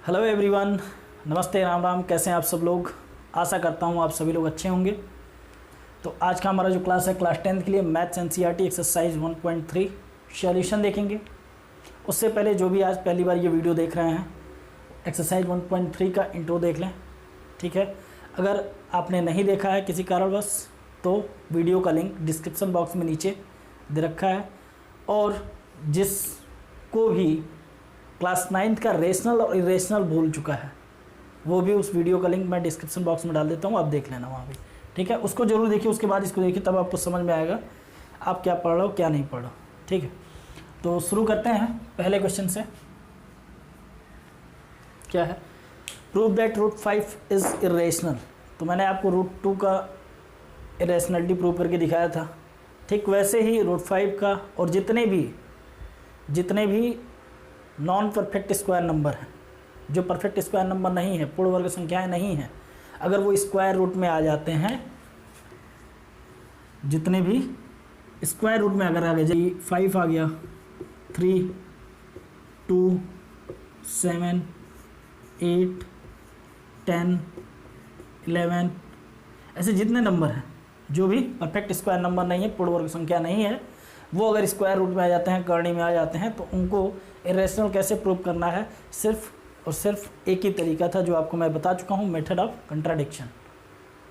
Hello everyone, नमस्ते, राम राम। कैसे हैं आप सब लोग? आशा करता हूँ आप सभी लोग अच्छे होंगे। तो आज का हमारा जो क्लास है क्लास 10th के लिए मैथ्स एनसीईआरटी एक्सरसाइज 1.3 सॉल्यूशन देखेंगे। उससे पहले जो भी आज पहली बार ये वीडियो देख रहे हैं, एक्सरसाइज 1.3 का इंट्रो देख लें, ठीक है। अगर आपने नहीं देखा है किसी कारणवश तो वीडियो का लिंक डिस्क्रिप्शन बॉक्स में नीचे दे रखा है। और जिसको भी क्लास 9th का रेशनल और इरेशनल भूल चुका है वो भी उस वीडियो का लिंक मैं डिस्क्रिप्शन बॉक्स में डाल देता हूँ, आप देख लेना वहाँ भी, ठीक है। उसको जरूर देखिए, उसके बाद इसको देखिए, तब आपको समझ में आएगा आप क्या पढ़ रहे हो क्या नहीं पढ़ रहे हो, ठीक है। तो शुरू करते हैं पहले क्वेश्चन से। क्या है? Prove that √5 is irrational. तो मैंने आपको √2 का इरेशनलिटी प्रूव करके दिखाया था। ठीक वैसे ही √5 का और जितने भी नॉन परफेक्ट स्क्वायर नंबर हैं, जो परफेक्ट स्क्वायर नंबर नहीं है, पूर्ण वर्ग संख्याएं नहीं हैं, अगर वो स्क्वायर रूट में आ जाते हैं, जितने भी स्क्वायर रूट में अगर आ गए, 5 आ गया, 3, 2, 7, 8, 10, 11, ऐसे जितने नंबर हैं जो भी परफेक्ट स्क्वायर नंबर नहीं है, पूर्ण वर्ग संख्या नहीं है, वो अगर स्क्वायर रूट में आ जाते हैं, करनी में आ जाते हैं, तो उनको इरेशनल कैसे प्रूव करना है, सिर्फ और सिर्फ एक ही तरीका था जो आपको मैं बता चुका हूँ, मेथड ऑफ कंट्राडिक्शन।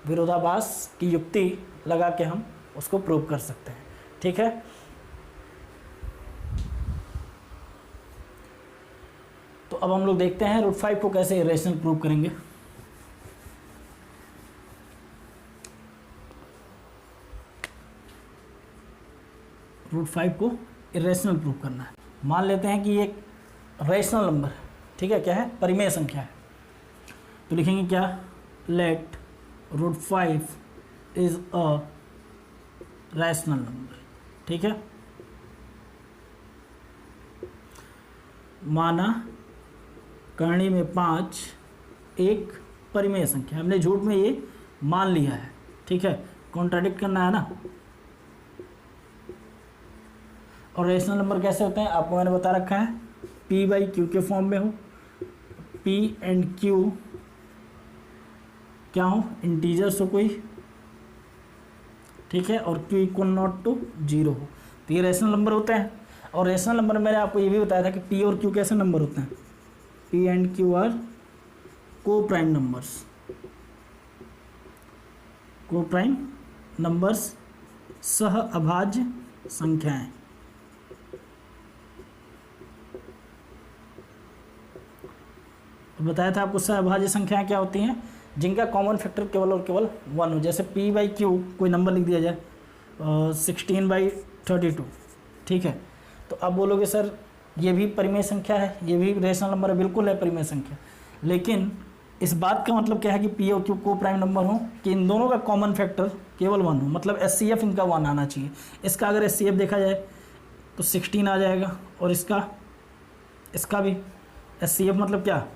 विरोधाभास की युक्ति लगा के हम उसको प्रूव कर सकते हैं, ठीक है। तो अब हम लोग देखते हैं √5 को कैसे इरेशनल प्रूव करेंगे। √5 को इरेशनल प्रूव करना है। मान लेते हैं कि ये एक रेशनल नंबर है, ठीक है। क्या है? परिमेय संख्या है। तो लिखेंगे क्या? Let √5 is a rational number, ठीक है। माना करणी में 5 एक परिमेय संख्या, हमने झूठ में ये मान लिया है, ठीक है। कॉन्ट्राडिक्ट करना है ना। और रेशनल नंबर कैसे होते हैं आपको मैंने बता रखा है, P/Q के फॉर्म में हो, P एंड Q क्या हो? इंटीजर्स हो कोई, ठीक है, और Q = 0 हो, तो ये रेशनल नंबर होते हैं। और रेशनल नंबर मैंने आपको ये भी बताया था कि P और Q कैसे नंबर होते हैं, P एंड Q आर को प्राइम नंबर्स, को प्राइम नंबर्स, सह अभाज्य संख्याएं। बताया था आपको सहअभाज्य संख्याएं क्या होती हैं, जिनका कॉमन फैक्टर केवल और केवल 1 हो। जैसे P/Q कोई नंबर लिख दिया जाए 16/32, ठीक है। तो आप बोलोगे सर ये भी परिमेय संख्या है, ये भी रेशनल नंबर है, बिल्कुल है परिमेय संख्या, लेकिन इस बात का मतलब क्या है कि P और Q को प्राइम नंबर हो कि इन दोनों का कॉमन फैक्टर केवल 1 हो, मतलब SCF इनका 1 आना चाहिए। इसका अगर SCF देखा जाए तो 16 आ जाएगा, और इसका भी SCF मतलब क्या,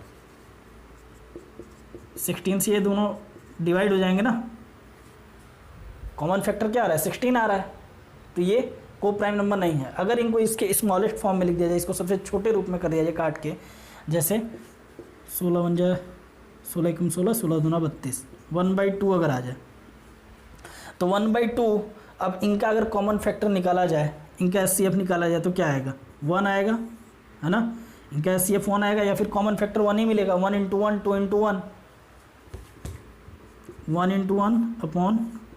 16 से ये दोनों डिवाइड हो जाएंगे ना। कॉमन फैक्टर क्या आ रहा है? 16 आ रहा है, तो ये को प्राइम नंबर नहीं है। अगर इनको इसके स्मॉलेस्ट फॉर्म में लिख दिया जाए, इसको सबसे छोटे रूप में कर दिया जाए काट के, जैसे 16 × 16 16, 16 दूना 32, 1/2 अगर आ जाए, तो 1/2 अब इनका अगर कॉमन फैक्टर निकाला जाए, इनका SCF निकाला जाए तो क्या आएगा? 1 आएगा, है ना। इनका SCF 1 आएगा, या फिर कॉमन फैक्टर 1 ही मिलेगा, 1 × 1 2 × 1, 1 × 1 अपॉन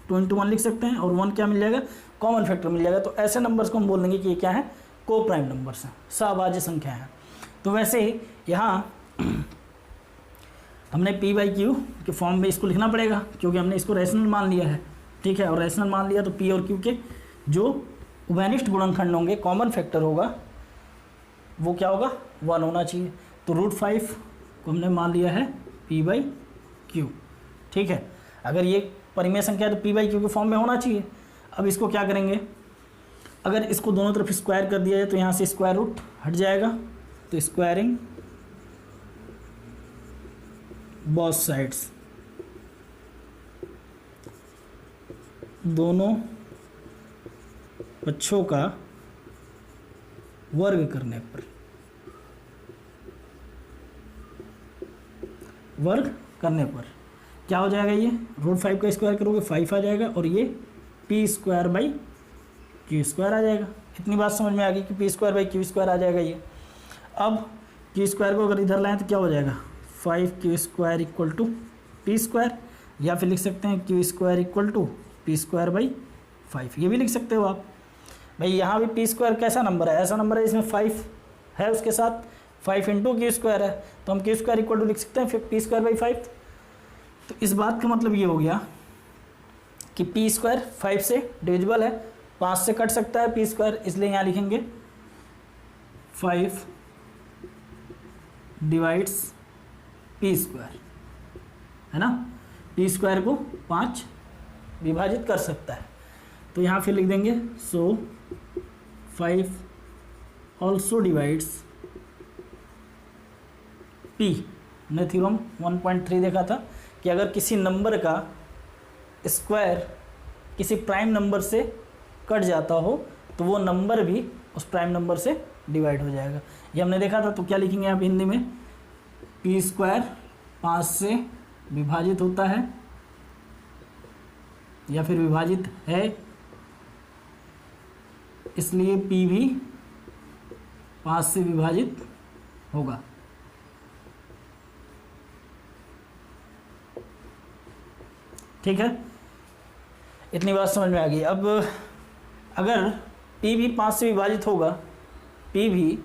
2 × 1 लिख सकते हैं, और 1 क्या मिल जाएगा? कॉमन फैक्टर मिल जाएगा। तो ऐसे नंबर्स को हम बोल देंगे कि ये क्या है? को प्राइम नंबर्स हैं, सहअभाज्य संख्या है। तो वैसे ही यहाँ हमने P/Q के फॉर्म में इसको लिखना पड़ेगा, क्योंकि हमने इसको रेशनल मान लिया है, ठीक है। और रेशनल मान लिया तो P और Q के जो उभयनिष्ठ गुणनखंड होंगे, कॉमन फैक्टर होगा, वो क्या होगा? 1 होना चाहिए। तो √5 को हमने मान लिया है P/Q, ठीक है। अगर ये परिमेय संख्या है तो P/Q के फॉर्म में होना चाहिए। अब इसको क्या करेंगे, अगर इसको दोनों तरफ स्क्वायर कर दिया जाए तो यहाँ से स्क्वायर रूट हट जाएगा, तो स्क्वायरिंग बोथ साइड्स, दोनों पक्षों का वर्ग करने पर वर्ग करने पर क्या हो जाएगा, ये रूट 5 का स्क्वायर करोगे 5 आ जाएगा और ये P square by Q square आ जाएगा। इतनी बात समझ में आ गई कि P square by Q square आ जाएगा ये। अब क्यू स्क्वायर को अगर इधर लाएं तो क्या हो जाएगा, 5 square equal to P square, या फिर लिख सकते हैं Q square equal to P square by 5, ये भी लिख सकते हो आप। भाई यहाँ भी पी स्क्वायर कैसा नंबर है, ऐसा नंबर है इसमें 5 है, उसके साथ 5 इंटू क्यू स्क्वायर है, तो हम क्यू स्क्वायर इक्वल टू लिख सकते हैं फिर पी स्क्वायर बाई 5। तो इस बात का मतलब ये हो गया कि पी स्क्वायर 5 से डिविजिबल है, 5 से कट सकता है पी स्क्वायर, इसलिए यहाँ लिखेंगे 5 डिवाइड्स पी स्क्वायर, है ना, पी स्क्वायर को 5 विभाजित कर सकता है। तो यहाँ फिर लिख देंगे सो 5 ऑल्सो डिवाइड्स पी। ने थ्योरम 1.3 देखा था कि अगर किसी नंबर का स्क्वायर किसी प्राइम नंबर से कट जाता हो तो वो नंबर भी उस प्राइम नंबर से डिवाइड हो जाएगा, ये हमने देखा था। तो क्या लिखेंगे आप हिंदी में, पी स्क्वायर 5 से विभाजित होता है या फिर विभाजित है, इसलिए पी भी 5 से विभाजित होगा। ठीक है, इतनी बात समझ में आ गई। अब अगर p भी 5 से विभाजित होगा, p भी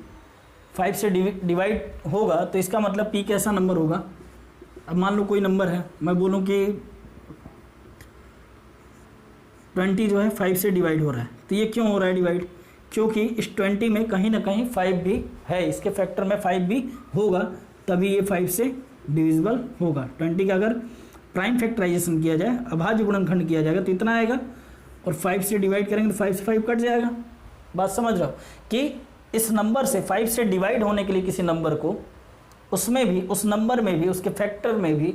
5 से डिवाइड होगा, तो इसका मतलब p कैसा नंबर होगा। अब मान लो कोई नंबर है, मैं बोलूँ कि 20 जो है 5 से डिवाइड हो रहा है, तो ये क्यों हो रहा है डिवाइड, क्योंकि इस 20 में कहीं ना कहीं 5 भी है, इसके फैक्टर में 5 भी होगा, तभी ये 5 से डिविजिबल होगा। 20 का अगर प्राइम फैक्टराइजेशन किया जाए, अभाज्य गुणनखंड किया जाएगा, तो इतना आएगा, और 5 से डिवाइड करेंगे तो 5 से 5 कट जाएगा। बात समझ रहा हो कि इस नंबर से 5 से डिवाइड होने के लिए किसी नंबर को, उसमें भी, उस नंबर में भी, उसके फैक्टर में भी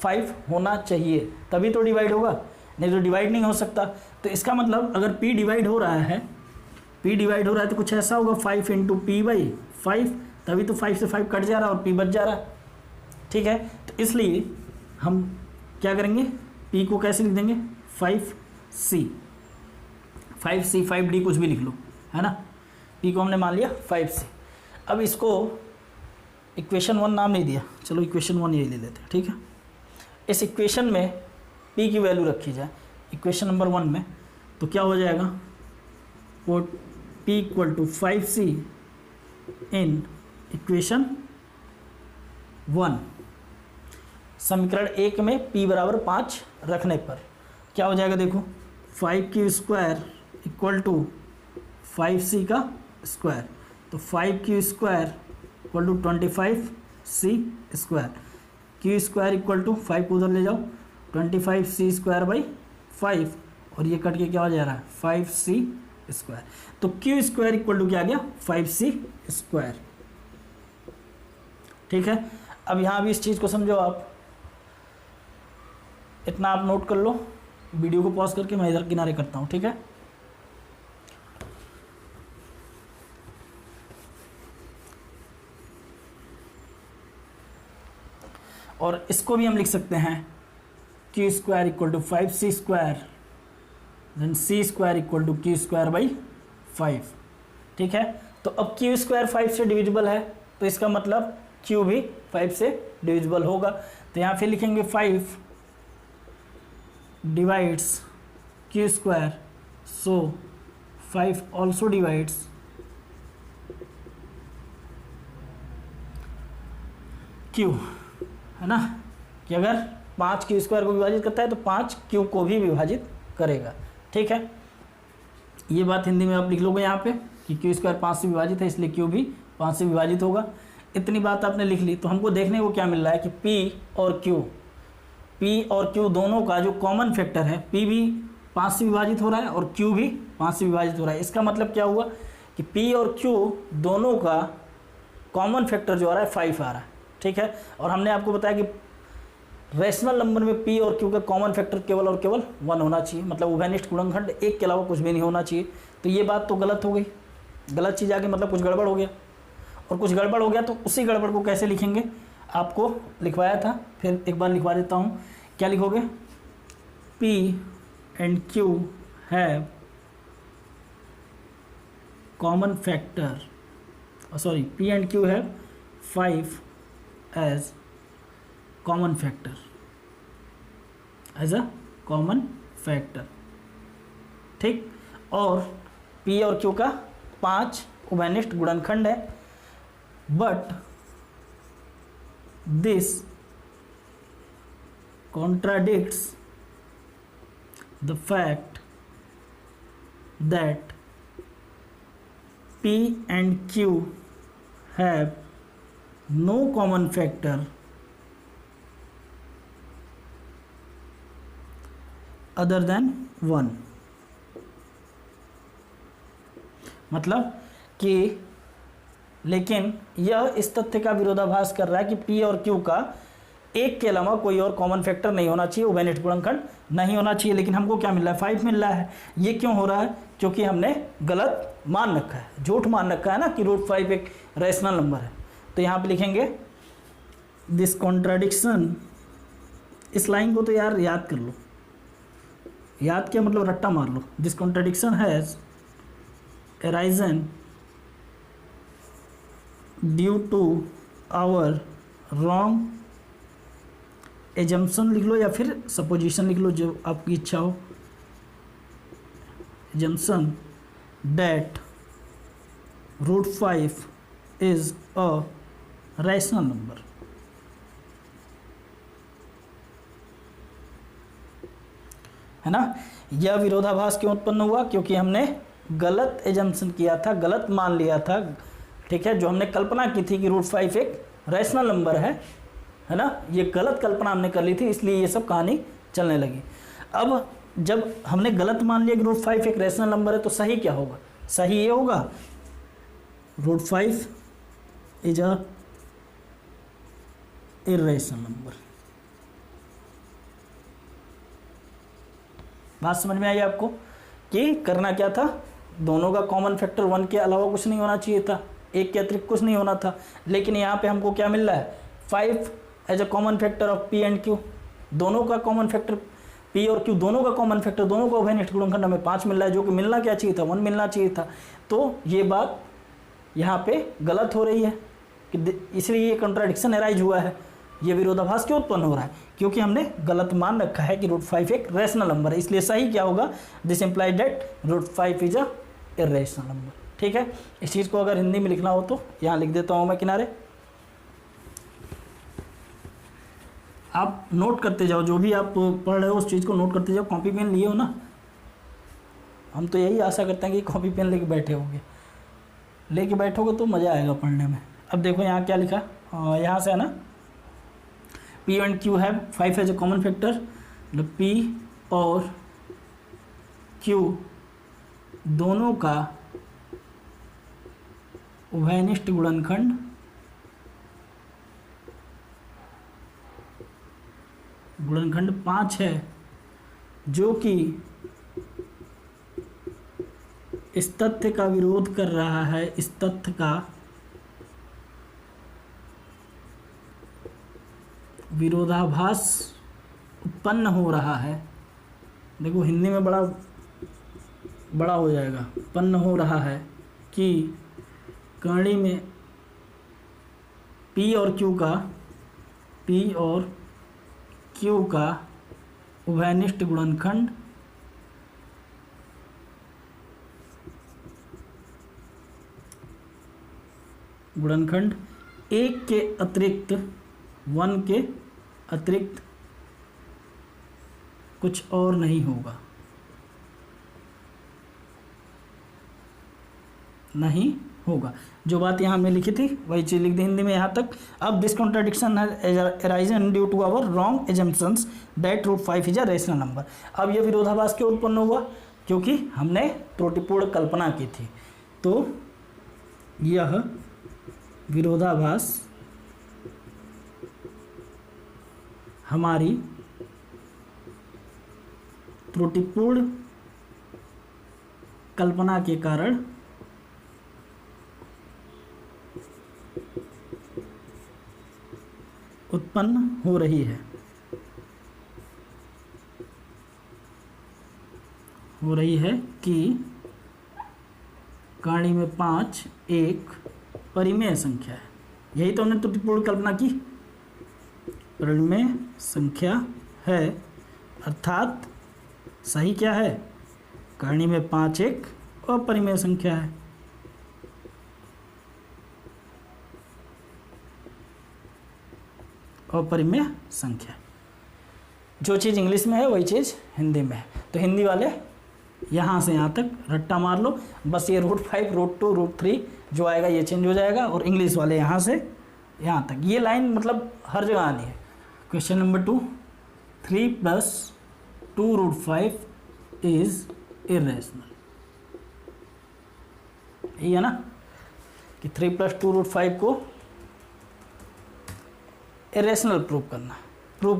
5 होना चाहिए, तभी तो डिवाइड होगा, नहीं तो डिवाइड नहीं हो सकता। तो इसका मतलब अगर p डिवाइड हो रहा है, p डिवाइड हो रहा है तो कुछ ऐसा होगा 5 इंटू पी बाई 5, तभी तो 5 से 5 कट जा रहा है और p बच जा रहा है। ठीक है, तो इसलिए हम क्या करेंगे, p को कैसे लिख देंगे, 5c, 5c 5d कुछ भी लिख लो, है ना, p को हमने मान लिया 5c। अब इसको इक्वेशन 1 नाम नहीं दिया, चलो इक्वेशन 1 यही ले लेते हैं। ठीक है, इस इक्वेशन में p की वैल्यू रखी जाए इक्वेशन नंबर 1 में, तो क्या हो जाएगा, वो p equal to 5c in equation 1। समीकरण 1 में p बराबर 5 रखने पर क्या हो जाएगा, देखो 5q square equal to 5c का स्क्वायर, तो 5q square equal to 25c square, q square equal to 5 को उधर ले जाओ, 25c स्क्वायर बाई 5, और ये कट के क्या हो जा रहा है 5c स्क्वायर। तो q स्क्वायर इक्वल टू क्या आ गया, 5c स्क्वायर। ठीक है, अब यहाँ भी इस चीज़ को समझो आप, इतना आप नोट कर लो, वीडियो को पॉज करके मैं इधर किनारे करता हूँ। ठीक है, और इसको भी हम लिख सकते हैं q square equal to 5c square then c square equal to q square by 5। ठीक है, तो अब q स्क्वायर 5 से डिविजिबल है, तो इसका मतलब q भी 5 से डिविजिबल होगा। तो यहाँ फिर लिखेंगे 5 डिवाइड्स q स्क्वायर, सो 5 ऑल्सो डिवाइड्स q, है ना, कि अगर 5 q स्क्वायर को विभाजित करता है तो 5 q को भी विभाजित करेगा। ठीक है, ये बात हिंदी में आप लिख लोगे यहाँ पे कि q स्क्वायर 5 से विभाजित है, इसलिए q भी 5 से विभाजित होगा। इतनी बात आपने लिख ली, तो हमको देखने को क्या मिल रहा है कि p और q दोनों का जो कॉमन फैक्टर है, p भी 5 से विभाजित हो रहा है और q भी 5 से विभाजित हो रहा है। इसका मतलब क्या हुआ कि p और q दोनों का कॉमन फैक्टर जो आ रहा है 5 आ रहा है। ठीक है, और हमने आपको बताया कि रैशनल नंबर में p और q का कॉमन फैक्टर केवल और केवल 1 होना चाहिए, मतलब उभयनिष्ठ गुणनखंड 1 के अलावा कुछ भी नहीं होना चाहिए। तो ये बात तो गलत हो गई, गलत चीज़ आके मतलब कुछ गड़बड़ हो गया, और कुछ गड़बड़ हो गया तो उसी गड़बड़ को कैसे लिखेंगे, आपको लिखवाया था, फिर एक बार लिखवा देता हूँ। क्या लिखोगे? P and Q have common factor, sorry, P and Q have 5 as common factor, as a common factor, ठीक। और P और Q का 5 उभयनिष्ठ गुणनखंड है, but this contradicts the fact that P and Q have no common factor other than 1। मतलब कि लेकिन यह इस तथ्य का विरोधाभास कर रहा है कि P और Q का एक के अलावा कोई और कॉमन फैक्टर नहीं होना चाहिए, उभयनिष्ठ गुणनखंड नहीं होना चाहिए। लेकिन हमको क्या मिल रहा है? 5 मिल रहा है। ये क्यों हो रहा है? क्योंकि हमने गलत मान रखा है, झूठ मान रखा है ना कि √5 एक रैशनल नंबर है। तो यहाँ पे लिखेंगे दिस कॉन्ट्राडिक्शन, इस लाइन को तो यार याद कर लो, याद क्या मतलब रट्टा मार लो। This contradiction has arisen due to our wrong assumption लिख लो या फिर सपोजिशन लिख लो, जो आपकी इच्छा हो। Assumption that √5 is a rational number. है ना? यह विरोधाभास क्यों उत्पन्न हुआ? क्योंकि हमने गलत एजम्पशन किया था, गलत मान लिया था, ठीक है। जो हमने कल्पना की थी कि √5 एक रैशनल नंबर है ना, ये गलत कल्पना हमने कर ली थी, इसलिए ये सब कहानी चलने लगी। अब जब हमने गलत मान लिया कि √5 एक रैशनल नंबर है, तो सही क्या होगा? सही ये होगा √5 इज अ इर्रेशनल नंबर। बात समझ में आई आपको कि करना क्या था? दोनों का कॉमन फैक्टर 1 के अलावा कुछ नहीं होना चाहिए था, एक के अतिरिक्त कुछ नहीं होना था। लेकिन यहाँ पे हमको क्या मिल रहा है? 5 as a common factor of P and Q। दोनों का कॉमन फैक्टर P और Q, दोनों का कॉमन फैक्टर, दोनों का उभयनिष्ठ गुणनखंड हमें 5 मिल रहा है, जो कि मिलना क्या चाहिए था? 1 मिलना चाहिए था। तो ये बात यहाँ पे गलत हो रही है कि इसलिए ये कंट्राडिक्शन अराइज हुआ है। ये विरोधाभास क्यों उत्पन्न हो रहा है? क्योंकि हमने गलत मान रखा है कि √5 एक रैशनल नंबर है। इसलिए सही क्या होगा? This implies that √5 is a irrational number. ठीक है। इस चीज़ को अगर हिंदी में लिखना हो तो यहाँ लिख देता हूँ मैं किनारे, आप नोट करते जाओ, जो भी आप पढ़ रहे हो उस चीज़ को नोट करते जाओ। कॉपी पेन लिए हो ना? हम तो यही आशा करते हैं कि कॉपी पेन लेके बैठे होगे, लेके बैठोगे तो मज़ा आएगा पढ़ने में। अब देखो यहाँ क्या लिखा, यहाँ से है ना, P and Q have 5 as a common factor. मतलब P और Q दोनों का उभयनिष्ठ गुणनखंड गुणनखंड 5 है, जो कि इस तथ्य का विरोध कर रहा है, इस तथ्य का विरोधाभास उत्पन्न हो रहा है। देखो हिंदी में बड़ा हो जाएगा, उत्पन्न हो रहा है कि कर्ण में P और Q का उभयनिष्ठ गुणनखंड 1 के अतिरिक्त 1 के अतिरिक्त कुछ और नहीं होगा, नहीं होगा। जो बात यहाँ हमने लिखी थी वही चीज़ लिख दी हिंदी में यहाँ तक। अब this contradiction arisen due to our wrong assumptions that √5 is a rational number. अब यह विरोधाभास क्यों उत्पन्न हुआ? क्योंकि हमने त्रुटिपूर्ण कल्पना की थी। तो यह विरोधाभास हमारी त्रुटिपूर्ण कल्पना के कारण उत्पन्न हो रही है, कि कहानी में 5 एक परिमेय संख्या है। यही तो हमने त्रुटिपूर्ण कल्पना की, परिमेय संख्या है, अर्थात सही क्या है, कहानी में 5 एक अपरिमेय संख्या है। अपरिमेय संख्या, जो चीज़ इंग्लिश में है वही चीज़ हिंदी में है। तो हिंदी वाले यहाँ से यहाँ तक रट्टा मार लो, बस ये √5 √2 √3 जो आएगा ये चेंज हो जाएगा, और इंग्लिश वाले यहाँ से यहाँ तक। ये लाइन मतलब हर जगह आनी है। Question number 2, 3 + 2 √5 is irrational. यही है ना कि 3 + 2 √5 को इरेशनल प्रूव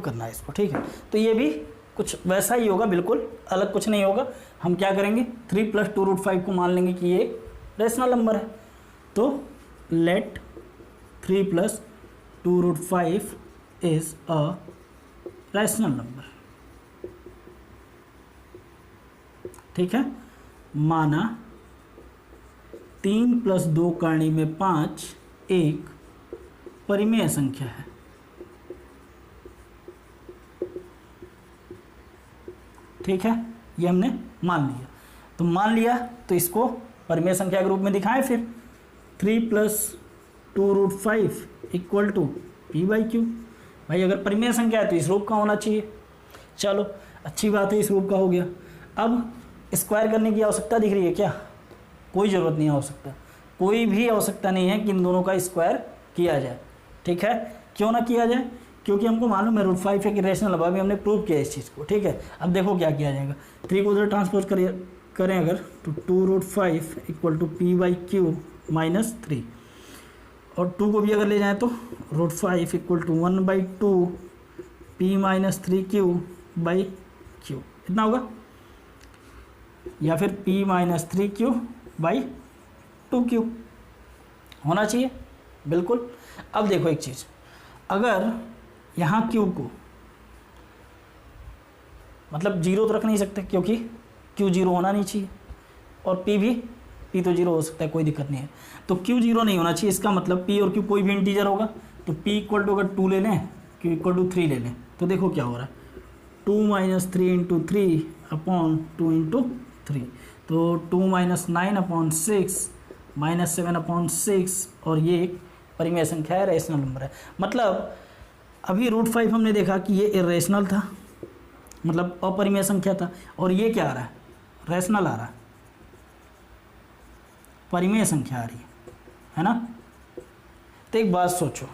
करना है इसको, ठीक है। तो ये भी कुछ वैसा ही होगा, बिल्कुल अलग कुछ नहीं होगा। हम क्या करेंगे, 3 + 2 √5 को मान लेंगे कि ये रेशनल नंबर है। तो let 3 + 2 √5 is a rational number, ठीक है। माना 3 + 2 कहानी में 5 एक परिमेय संख्या है। ठीक है, ये हमने मान लिया। तो मान लिया तो इसको परिमेय संख्या के रूप में दिखाएं फिर। 3 + 2 √5 = p/q। भाई अगर परिमेय संख्या है तो इस रूप का होना चाहिए। चलो अच्छी बात है, इस रूप का हो गया। अब स्क्वायर करने की आवश्यकता दिख रही है क्या? कोई ज़रूरत नहीं है आवश्यकता, कोई भी आवश्यकता नहीं है कि इन दोनों का स्क्वायर किया जाए, ठीक है। क्यों ना किया जाए? क्योंकि हमको मालूम है √5 एक इरेशनल नंबर, अभी हमने प्रूव किया इस चीज़ को, ठीक है। अब देखो क्या किया जाएगा, 3 को उधर ट्रांसपोज करें अगर, तो 2 √5 = p/q - 3, और 2 को भी अगर ले जाएं तो √5 = 1/2 p - 3q/q, इतना होगा, या फिर p - 3q/2q होना चाहिए, बिल्कुल। अब देखो एक चीज़, अगर यहाँ q को मतलब 0 तो रख नहीं सकते क्योंकि q 0 होना नहीं चाहिए, और p तो 0 हो सकता है, कोई दिक्कत नहीं है। तो q 0 नहीं होना चाहिए, इसका मतलब p और q कोई भी इंटीजर होगा। तो p = अगर 2 ले लें, q = 3 ले लें, तो देखो क्या हो रहा है, 2 - 3 × 3 / 2 × 3, तो 2 - 9/6 - 7/6, और ये एक परिमेय संख्या है, रेशनल नंबर है। मतलब अभी √5 हमने देखा कि ये इरेशनल था, मतलब अपरिमेय संख्या था, और ये क्या आ रहा है, रेशनल आ रहा है, परिमेय संख्या आ रही है ना। तो एक बात सोचो,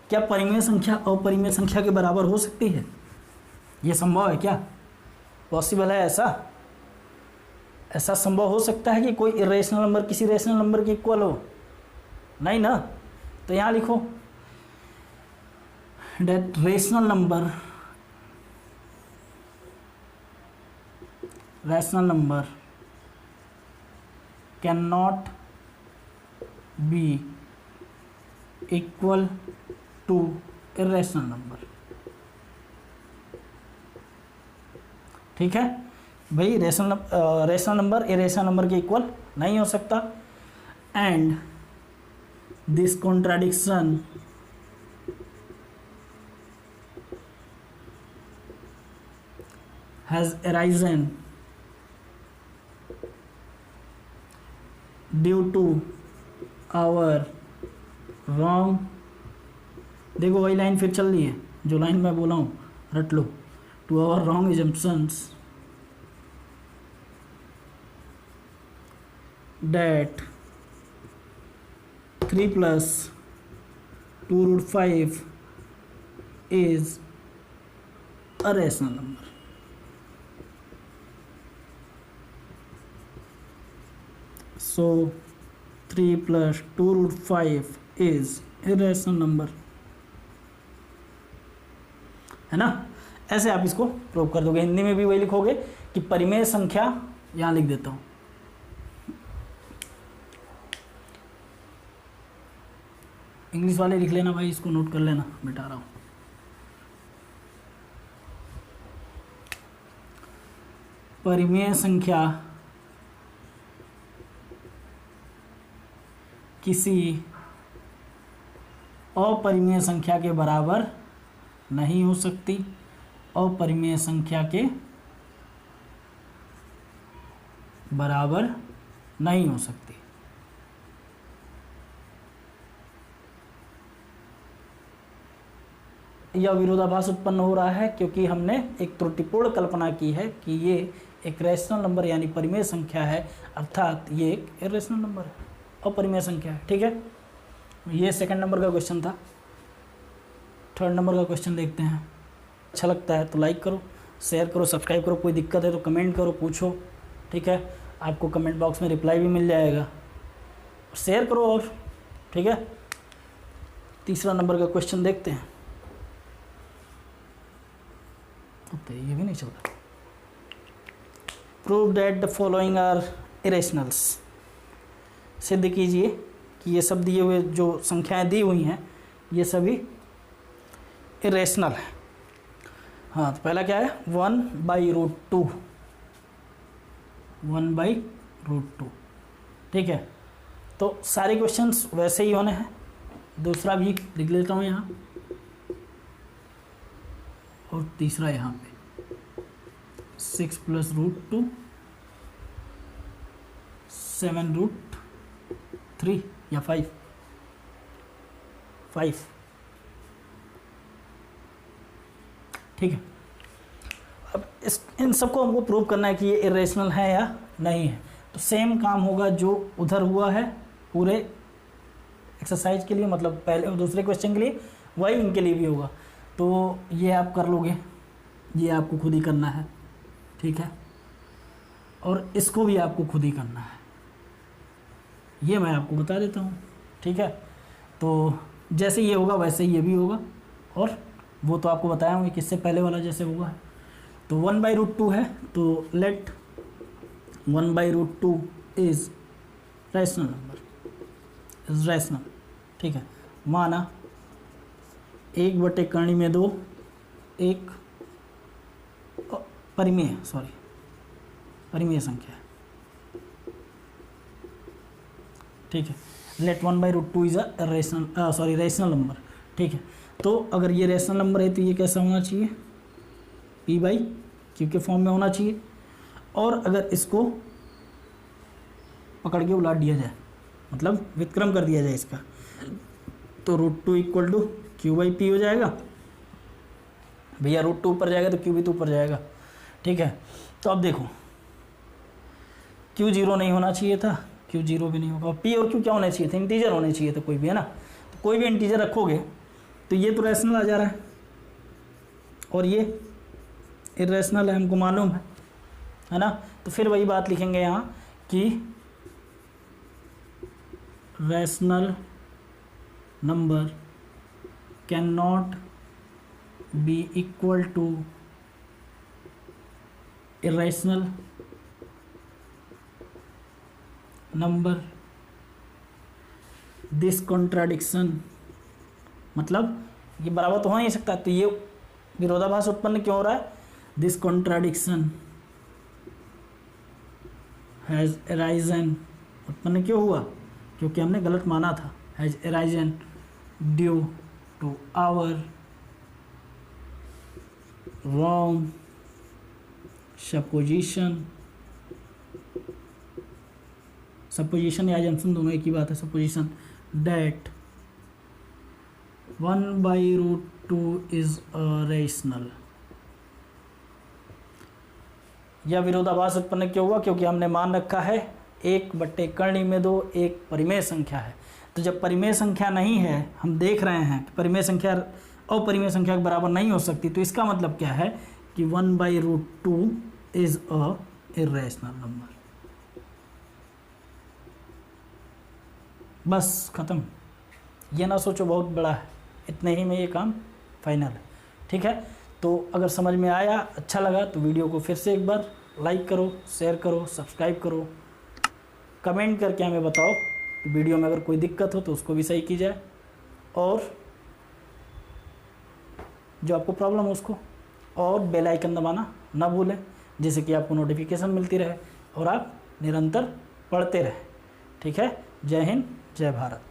क्या परिमेय संख्या अपरिमेय संख्या के बराबर हो सकती है? ये संभव है क्या? पॉसिबल है ऐसा संभव हो सकता है कि कोई इरेशनल नंबर किसी रेशनल नंबर के इक्वल हो? नहीं ना। तो यहाँ लिखो that rational number cannot be equal to irrational number। ठीक है भाई, रेशनल नंबर इरेशनल नंबर के इक्वल नहीं हो सकता। And this contradiction has arisen due to our wrong, देखो वही लाइन फिर चल रही है जो लाइन मैं बोला हूँ, रट लो, to our wrong assumptions that 3 + 2 √5 is a rational number। So 3 + 2 √5 is irrational number, है ना। ऐसे आप इसको प्रूव कर दोगे। हिंदी में भी वही लिखोगे कि परिमेय संख्या, यहाँ लिख देता हूँ, इंग्लिश वाले लिख लेना भाई, इसको नोट कर लेना, मिटा रहा हूँ। परिमेय संख्या किसी अपरिमेय संख्या के बराबर नहीं हो सकती, अपरिमेय संख्या के बराबर नहीं हो सकती। यह विरोधाभास उत्पन्न हो रहा है क्योंकि हमने एक त्रुटिपूर्ण कल्पना की है कि ये एक रैशनल नंबर यानी परिमेय संख्या है, अर्थात ये एक इरेशनल नंबर है, अपरिमेय संख्या है। ठीक है, ये सेकंड नंबर का क्वेश्चन था। थर्ड नंबर का क्वेश्चन देखते हैं। अच्छा लगता है तो लाइक करो, शेयर करो, सब्सक्राइब करो। कोई दिक्कत है तो कमेंट करो, पूछो। ठीक है, आपको कमेंट बॉक्स में रिप्लाई भी मिल जाएगा। शेयर करो और ठीक है। तीसरा नंबर का क्वेश्चन देखते हैं। तो ये भी नहीं चल रहा। Prove that the following are irrationals. सिद्ध कीजिए कि ये सब दिए हुए जो संख्याएं दी हुई हैं ये सभी इरेशनल है। हाँ, तो पहला क्या है, 1/√2, 1/√2। ठीक है, तो सारे क्वेश्चंस वैसे ही होने हैं। दूसरा भी लिख लेता हूँ यहाँ, और तीसरा यहाँ पे 6 + √2, 7√3 या 5। ठीक है, अब इन सबको हमको प्रूव करना है कि ये इरेशनल है या नहीं है। तो सेम काम होगा जो उधर हुआ है पूरे एक्सरसाइज के लिए, मतलब पहले और दूसरे क्वेश्चन के लिए, वही इनके लिए भी होगा। तो ये आप कर लोगे, ये आपको खुद ही करना है। ठीक है, और इसको भी आपको खुद ही करना है, ये मैं आपको बता देता हूँ। ठीक है, तो जैसे ये होगा वैसे ही ये भी होगा, और वो तो आपको बताया हूँ किससे पहले वाला जैसे हुआ है। तो 1/√2 है, तो let 1/√2 is rational number, is rational. ठीक है, माना 1/2 एक परिमेय संख्या है। ठीक है, let 1/√2 is a rational number. ठीक है, तो अगर ये रैशनल नंबर है तो ये कैसा होना चाहिए, p/q के फॉर्म में होना चाहिए। और अगर इसको पकड़ के उलाट दिया जाए, मतलब व्युत्क्रम कर दिया जाए इसका, तो √2 = q/p हो जाएगा। भैया √2 ऊपर जाएगा तो q भी तो ऊपर जाएगा। ठीक है, तो अब देखो q 0 नहीं होना चाहिए था, q 0 भी नहीं होगा। p और q क्या होने चाहिए थे, इंटीजर होने चाहिए थे कोई भी, है ना। तो कोई भी इंटीजर रखोगे तो ये तो रैशनल आ जा रहा है, और ये इरेशनल है, हमको मालूम है ना। तो फिर वही बात लिखेंगे यहाँ कि rational number can not be equal to irrational number. This contradiction, मतलब ये बराबर तो हो नहीं सकता, तो ये विरोधाभास उत्पन्न क्यों हो रहा है। दिस कॉन्ट्राडिक्शन हैज़ अराइजन, उत्पन्न क्यों हुआ, क्योंकि हमने गलत माना था। Has arisen due to our wrong supposition. Supposition या जंक्शन दोनों एक ही बात है। Supposition that 1/√2 is a rational. यह विरोधाभास उत्पन्न क्यों हुआ, क्योंकि हमने मान रखा है 1/2 एक परिमेय संख्या है। तो जब परिमेय संख्या नहीं है, हम देख रहे हैं कि परिमेय संख्या अपरिमेय संख्या के बराबर नहीं हो सकती, तो इसका मतलब क्या है कि 1/√2 इज अ इरेशनल नंबर। बस खत्म, ये ना सोचो बहुत बड़ा है, इतने ही में ये काम फाइनल है। ठीक है, तो अगर समझ में आया, अच्छा लगा तो वीडियो को फिर से एक बार लाइक करो, शेयर करो, सब्सक्राइब करो, कमेंट करके हमें बताओ कि वीडियो में अगर कोई दिक्कत हो तो उसको भी सही की जाए, और जो आपको प्रॉब्लम हो उसको, और बेल आइकन दबाना ना भूलें जिससे कि आपको नोटिफिकेशन मिलती रहे और आप निरंतर पढ़ते रहें। ठीक है, जय हिंद, जय भारत।